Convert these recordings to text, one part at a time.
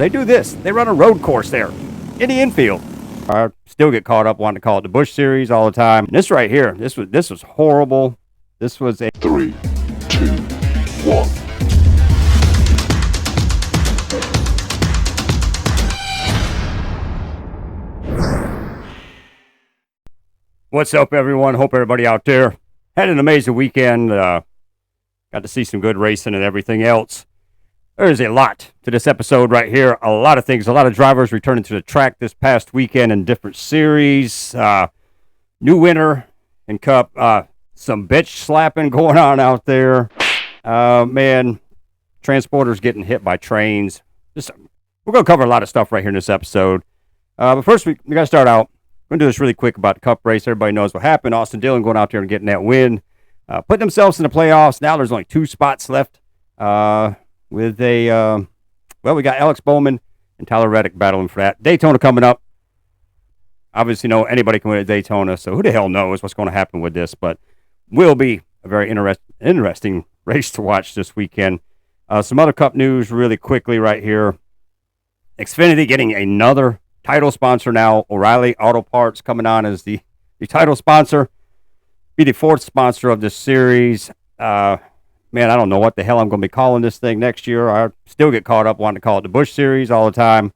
They do this. They run a road course there in the infield. I still get caught up wanting to call it the Busch Series all the time. And this right here, this was horrible. This was a 3, 2, 1. What's up, everyone? Hope everybody out there had an amazing weekend. Got to see some good racing and everything else. There's a lot to this episode right here. A lot of things. A lot of drivers returning to the track this past weekend in different series. New winner in Cup. Some bitch slapping going on out there. Man, transporters getting hit by trains. We're going to cover a lot of stuff right here in this episode. But first, we got to start out. I'm going to do this really quick about the Cup race. Everybody knows what happened. Austin Dillon going out there and getting that win. Putting themselves in the playoffs. Now there's only 2 spots left. We got Alex Bowman and Tyler Reddick battling for that. Daytona coming up. Obviously, anybody can win at Daytona, so who the hell knows what's going to happen with this, but will be a very interesting race to watch this weekend. Some other Cup news really quickly right here. Xfinity getting another title sponsor now. O'Reilly Auto Parts coming on as the title sponsor. Be the 4th sponsor of this series. Man, I don't know what the hell I'm going to be calling this thing next year. I still get caught up wanting to call it the Busch Series all the time.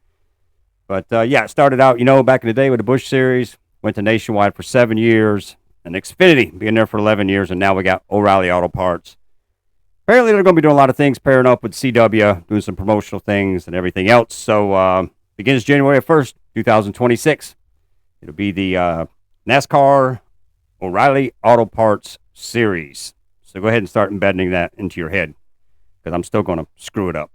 But, it started out, back in the day with the Busch Series. Went to Nationwide for 7 years. And Xfinity being there for 11 years. And now we got O'Reilly Auto Parts. Apparently, they're going to be doing a lot of things, pairing up with CW, doing some promotional things and everything else. So, begins January 1st, 2026. It'll be the NASCAR O'Reilly Auto Parts Series. So go ahead and start embedding that into your head, because I'm still going to screw it up.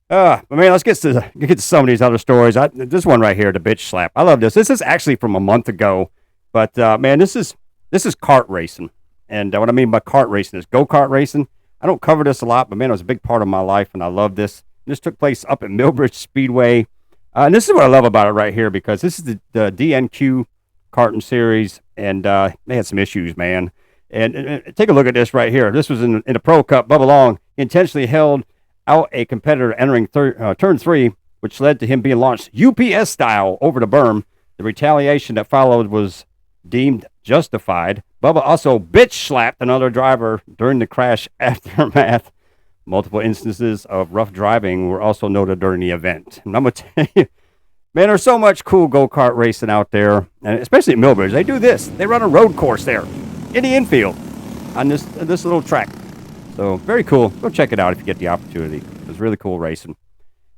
But man, let's get to some of these other stories. This one right here, the bitch slap. I love this. This is actually from a month ago, but man, this is kart racing, and what I mean by kart racing is go-kart racing. I don't cover this a lot, but man, it was a big part of my life, and I love this. This took place up at Millbridge Speedway, and this is what I love about it right here, because this is the DNQ karting series, and they had some issues, man. And take a look at this right here. This was in a Pro Cup. Bubba Long intentionally held out a competitor entering turn 3, which led to him being launched UPS style over the berm. The retaliation that followed was deemed justified. Bubba also bitch slapped another driver during the crash aftermath. Multiple instances of rough driving were also noted during the event. And I'm going to tell you, man, there's so much cool go-kart racing out there, and especially at Millbridge. They do this. They run a road course there in the infield on this little track. So very cool. Go check it out if you get the opportunity. It's really cool racing.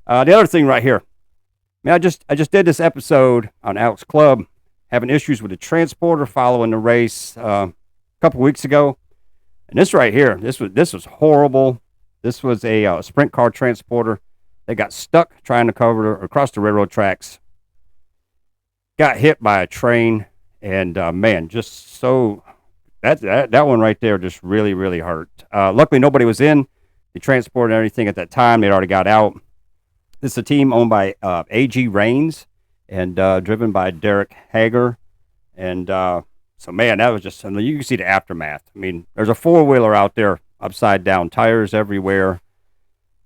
The other thing right here, man, I just did this episode on Alex Clubb, having issues with the transporter following the race a couple weeks ago. And this right here, this was horrible. This was a sprint car transporter. They got stuck trying to cover across the railroad tracks. Got hit by a train, and man, just so that one right there just really, really hurt. Luckily, nobody was in the transport and everything at that time. They'd already got out. This is a team owned by A.G. Rains and driven by Derek Hager. And so, man, that was just, you can see the aftermath. I mean, there's a 4-wheeler out there, upside down, tires everywhere.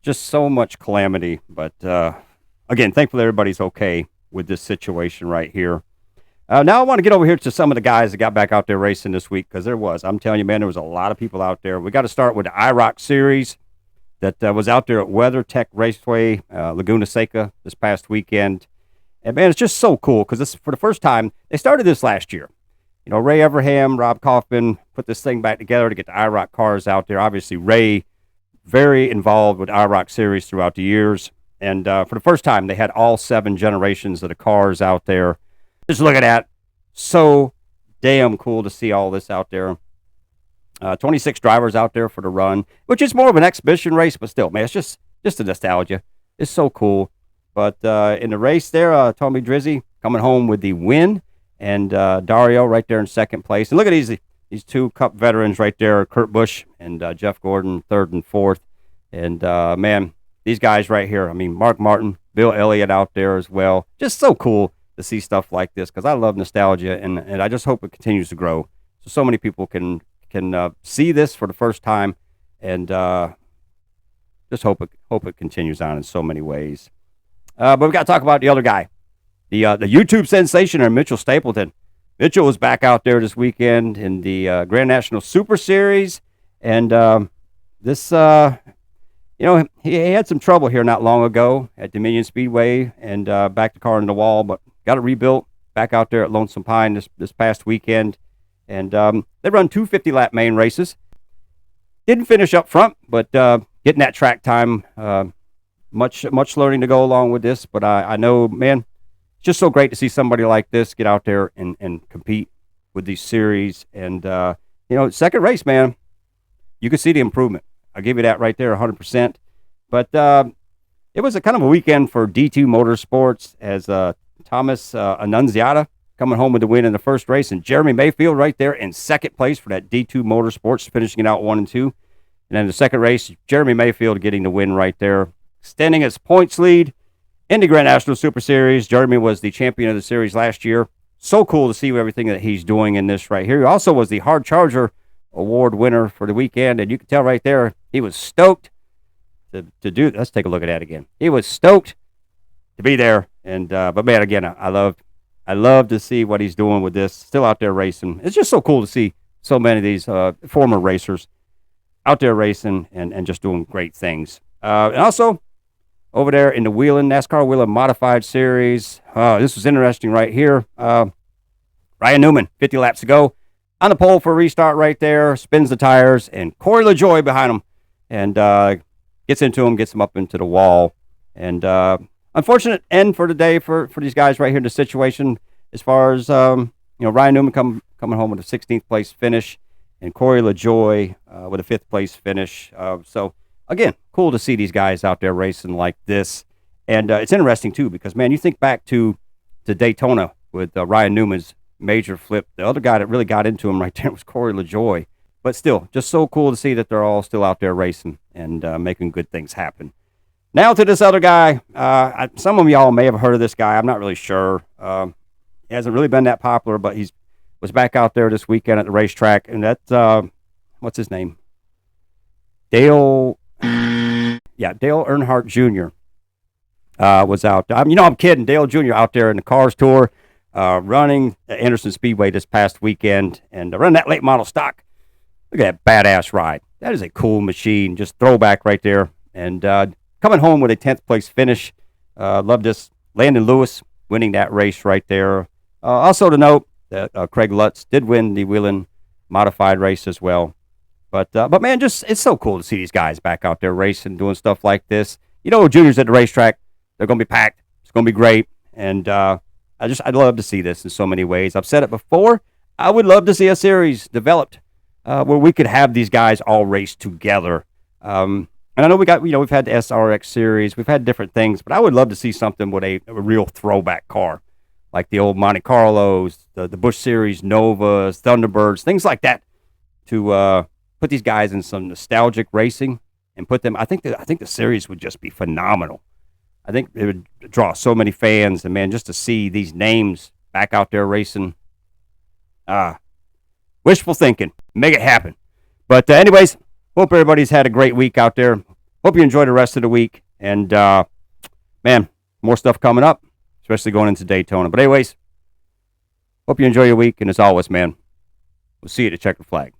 Just so much calamity. But, again, thankfully everybody's okay with this situation right here. Now I want to get over here to some of the guys that got back out there racing this week, because I'm telling you, man, there was a lot of people out there. We got to start with the iroc series that was out there at WeatherTech Raceway, Laguna Seca, this past weekend. And, man, it's just so cool, because this for the first time, they started this last year. Ray Everham, Rob Kaufman put this thing back together to get the iroc cars out there. Obviously, Ray, very involved with iroc series throughout the years. And for the first time, they had all 7 generations of the cars out there. Just look at that. So damn cool to see all this out there. 26 drivers out there for the run, which is more of an exhibition race, but still, man, it's just a nostalgia. It's so cool. But in the race there, Tommy Drizzy coming home with the win, and Dario right there in second place. And look at these 2 Cup veterans right there, Kurt Busch and Jeff Gordon, 3rd and 4th. And, man, these guys right here, I mean, Mark Martin, Bill Elliott out there as well. Just so cool to see stuff like this, because I love nostalgia, and I just hope it continues to grow. So many people can see this for the first time, and just hope it continues on in so many ways. But we got to talk about the other guy, the YouTube sensation, or Mitchell Stapleton. Mitchell was back out there this weekend in the Grand National Super Series, and this, he had some trouble here not long ago at Dominion Speedway, and backed the car into the wall, but got it rebuilt back out there at Lonesome Pine this past weekend, and they run two 50-lap main races. Didn't finish up front, but getting that track time, much learning to go along with this, but I know, man, it's just so great to see somebody like this get out there and compete with these series. And, second race, man, you can see the improvement. I'll give you that right there, 100%. But it was a kind of a weekend for D2 Motorsports as Thomas Annunziata coming home with the win in the first race, and Jeremy Mayfield right there in second place for that D2 Motorsports, finishing it out 1 and 2. And then the second race, Jeremy Mayfield getting the win right there, extending his points lead in the Grand National Super Series. Jeremy was the champion of the series last year. So cool to see everything that he's doing in this right here. He also was the Hard Charger Award winner for the weekend, and you can tell right there he was stoked to do. Let's take a look at that again. He was stoked to be there, and but man, again, I love to see what he's doing with this. Still out there racing. It's just so cool to see so many of these former racers out there racing and just doing great things. And also over there in the NASCAR Wheeling Modified Series, this was interesting right here. Ryan Newman, 50 laps to go, on the pole for a restart right there, spins the tires, and Corey LaJoie behind him, and gets into him, gets him up into the wall. And unfortunate end for the day for these guys right here in the situation, as far as Ryan Newman coming home with a 16th place finish, and Corey LaJoie with a 5th place finish. So again, cool to see these guys out there racing like this. And it's interesting too, because man, you think back to Daytona with Ryan Newman's major flip. The other guy that really got into him right there was Corey LaJoie. But still, just so cool to see that they're all still out there racing and making good things happen. Now to this other guy. Some of y'all may have heard of this guy. I'm not really sure. He hasn't really been that popular, but he was back out there this weekend at the racetrack. And that's, what's his name? Dale Earnhardt Jr. Was out. I'm kidding. Dale Jr. out there in the Cars Tour, running at Anderson Speedway this past weekend, and running that late model stock. Look at that badass ride. That is a cool machine. Just throwback right there. And coming home with a 10th place finish. Love this. Landon Lewis winning that race right there. Also to note that Craig Lutz did win the Wheeling Modified race as well. But man, it's so cool to see these guys back out there racing, doing stuff like this. Juniors at the racetrack, they're going to be packed. It's going to be great. And I'd love to see this in so many ways. I've said it before. I would love to see a series developed where we could have these guys all race together. And I know we've had the SRX series, we've had different things, but I would love to see something with a real throwback car, like the old Monte Carlos, the Busch Series Novas, Thunderbirds, things like that, to put these guys in some nostalgic racing and put them. I think the series would just be phenomenal. I think it would draw so many fans, and man, just to see these names back out there racing. Wishful thinking. Make it happen. But anyways, hope everybody's had a great week out there. Hope you enjoy the rest of the week. And, man, more stuff coming up, especially going into Daytona. But anyways, hope you enjoy your week. And as always, man, we'll see you at the checkered flag.